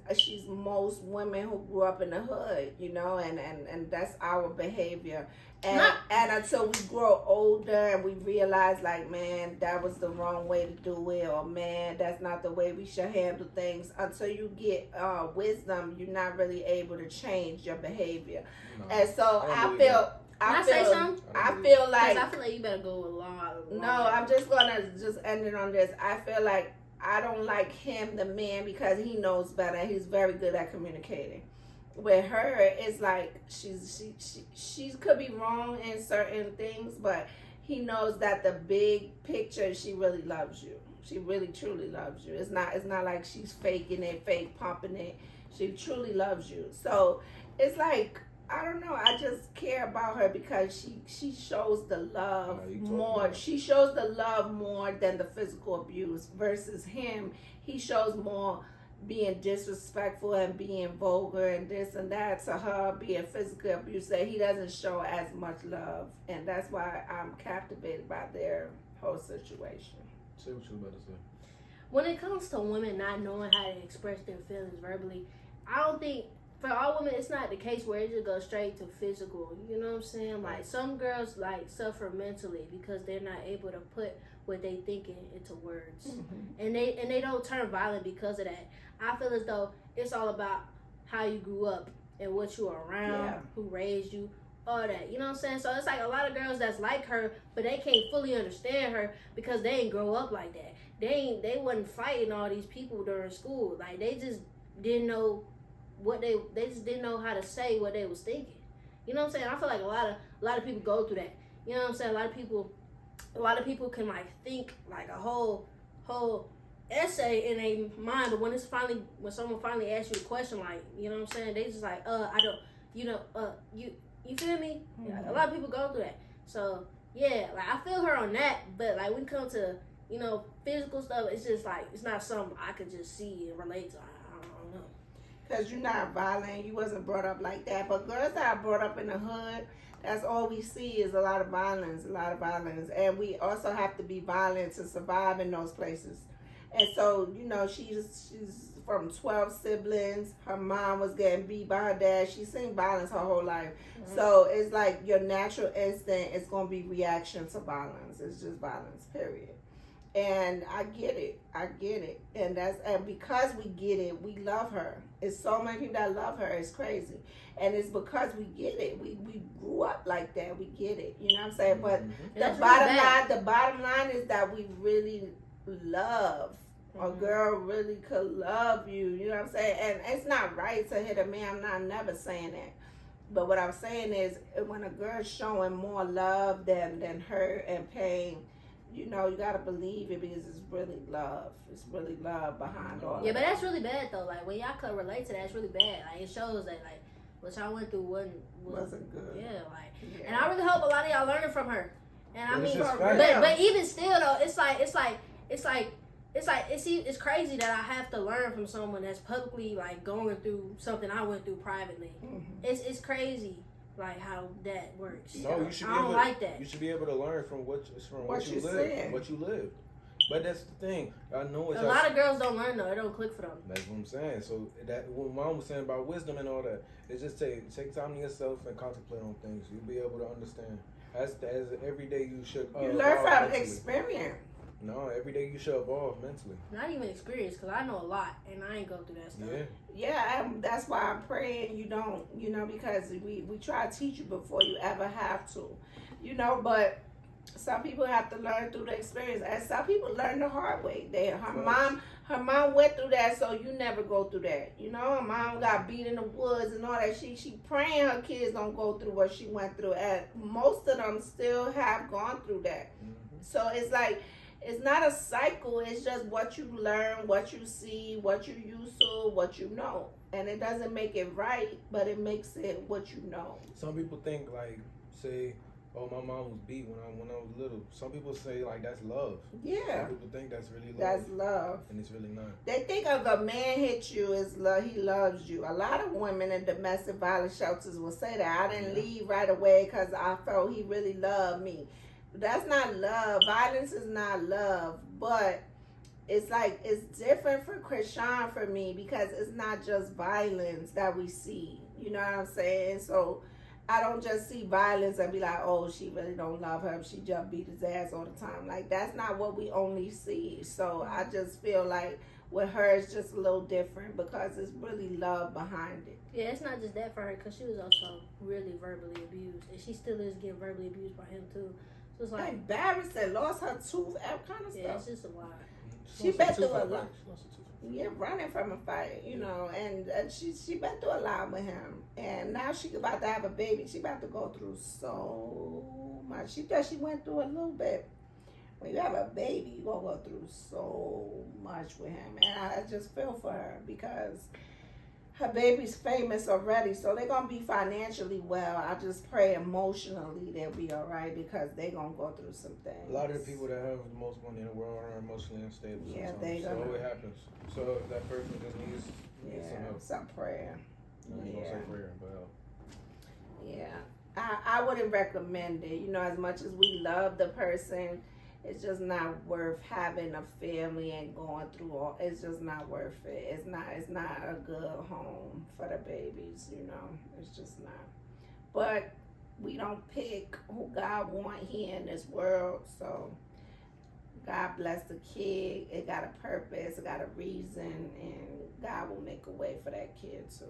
B: most women who grew up in the hood, you know, and that's our behavior. And and until we grow older and we realize like, man, that was the wrong way to do it, or man, that's not the way we should handle things. Until you get wisdom, you're not really able to change your behavior.
C: No.
B: And so
C: I
B: I
C: believe
B: feel
C: that.
A: Can I say something?
B: I feel
A: Because
B: like
A: I feel like you better go a lot.
B: no, I'm just gonna end it on this. I feel like I don't like him, the man, because he knows better. He's very good at communicating. With her, it's like she could be wrong in certain things, but he knows that the big picture, she really loves you. She really truly loves you. It's not like she's faking it, fake pumping it. She truly loves you. So it's like, I don't know. I just care about her because she shows the love more. She shows the love more than the physical abuse versus him. He shows more being disrespectful and being vulgar and this and that to her, being physical abuse that he doesn't show as much love. And that's why I'm captivated by their whole situation.
C: Say what you about to say.
A: When it comes to women not knowing how to express their feelings verbally, I don't think for all women it's not the case where it just goes straight to physical. You know what I'm saying? Like some girls like suffer mentally because they're not able to put what they thinking into words, and they don't turn violent because of that. I feel as though it's all about how you grew up and what you were around, who raised you, all that. You know what I'm saying? So it's like a lot of girls that's like her, but they can't fully understand her because they ain't grow up like that. They wasn't fighting all these people during school. Like they just didn't know what they just didn't know how to say what they was thinking. You know what I'm saying? I feel like a lot of people go through that. You know what I'm saying? A lot of people can like think like a whole essay in a mind, but when someone finally asks you a question, like, you know what I'm saying, they just like, I don't, you know, you feel me? A lot of people go through that. So yeah, like I feel her on that, but like when it comes to, you know, physical stuff, it's just like it's not something I could just see and relate to. I don't know.
B: Because you're not violent, you wasn't brought up like that. But girls that are brought up in the hood, that's all we see is a lot of violence. And we also have to be violent to survive in those places. And so, you know, she's from 12 siblings. Her mom was getting beat by her dad. She's seen violence her whole life. Mm-hmm. So it's like your natural instinct is going to be reaction to violence. It's just violence, period. And I get it. And because we get it, we love her. It's so many people that love her. It's crazy. And it's because we get it. We grew up like that. We get it. You know what I'm saying? But the bottom line is that we really love. A girl really could love you. You know what I'm saying? And it's not right to hit a man. I'm never saying that. But what I'm saying is when a girl's showing more love than hurt and pain, you know, you gotta believe it because it's really love. It's really love behind all.
A: Yeah, but that's really bad though. Like when y'all could relate to that, it's really bad. Like it shows that like what y'all went through wasn't
B: good.
A: Yeah, like, and I really hope a lot of y'all learning from her. And I mean,
C: but
A: even still though, it's like it's like it's crazy that I have to learn from someone that's publicly like going through something I went through privately. It's crazy like how that works.
C: No, you should.
A: I don't like that.
C: You should be able to learn from what you live. But that's the thing. I know it's
A: a lot of girls don't learn though. It don't click for them.
C: That's what I'm saying. So that what Mom was saying about wisdom and all that, it's just take time to yourself and contemplate on things. You'll be able to understand. As every day you should.
B: You learn from
C: mentally.
B: experience.
C: No, every day you should evolve mentally.
A: Not even experience, because I know a lot and I ain't go through that stuff.
B: Yeah, that's why I'm praying you don't, because we try to teach you before you ever have to, but some people have to learn through the experience, and some people learn the hard way. Her mom went through that, so you never go through that. Her mom got beat in the woods and all that. She praying her kids don't go through what she went through, and most of them still have gone through that. So it's like, it's not a cycle. It's just what you learn, what you see, what you used to, what you know. And it doesn't make it right, but it makes it what you know.
C: Some people think say, oh, my mom was beat when I was little. Some people say that's love.
B: Yeah.
C: Some people think that's really love.
B: That's love.
C: And it's really not.
B: They think if a man hits you, it's love. He loves you. A lot of women in domestic violence shelters will say that. I didn't leave right away because I felt he really loved me. That's not love. Violence is not love, but it's different for Krishan for me because it's not just violence that we see. You know what I'm saying? So I don't just see violence and be like, oh, she really don't love him. She just beat his ass all the time. Like, that's not what we only see. So I just feel like with her, it's just a little different because it's really love behind it.
A: Yeah, it's not just that for her because she was also really verbally abused. And she still is getting verbally abused by him, too. So it's like
B: embarrassing, lost her tooth, that kind of stuff.
A: Yeah, it's just a lot.
B: She been through a lot. Yeah, running from a fight, and she been through a lot with him. And now she about to have a baby. She about to go through so much. She thought she went through a little bit. When you have a baby, you're going to go through so much with him. And I just feel for her because her baby's famous already, so they're going to be financially well. I just pray emotionally they'll be all right because they're going to go through some things.
C: A lot of the people that have the most money in the world are emotionally unstable.
B: Yeah,
C: so it happens. So that person just needs some help.
B: Some prayer.
C: I ain't gonna say prayer, but help.
B: Yeah. I wouldn't recommend it. As much as we love the person, it's just not worth having a family and going through all. It's just not worth it. It's not a good home for the babies. It's just not. But we don't pick who God want here in this world. So God bless the kid. It got a purpose. It got a reason, and God will make a way for that kid too.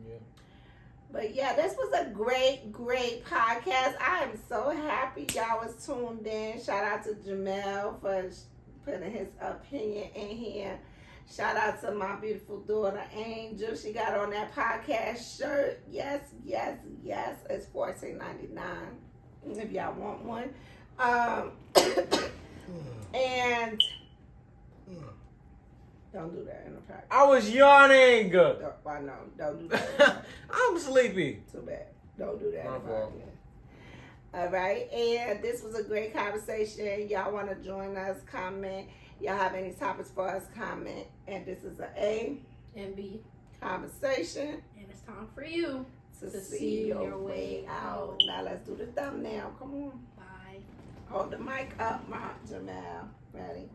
C: Yeah.
B: But yeah, this was a great, great podcast. I am so happy y'all was tuned in. Shout out to Jamel for putting his opinion in here. Shout out to my beautiful daughter, Angel. She got on that podcast shirt. Yes. It's $14.99 if y'all want one. And don't do that in the podcast.
C: I was yawning.
B: I know. Don't do that.
C: I'm sleepy.
B: Too bad. Don't do that.
C: My fault.
B: All right. And this was a great conversation. Y'all want to join us? Comment. Y'all have any topics for us? Comment. And this is A
A: and B
B: conversation.
A: And it's time for you
B: to see your way out. Now let's do the thumbnail. Come on.
A: Bye.
B: Hold the mic up, Jamal. Ready?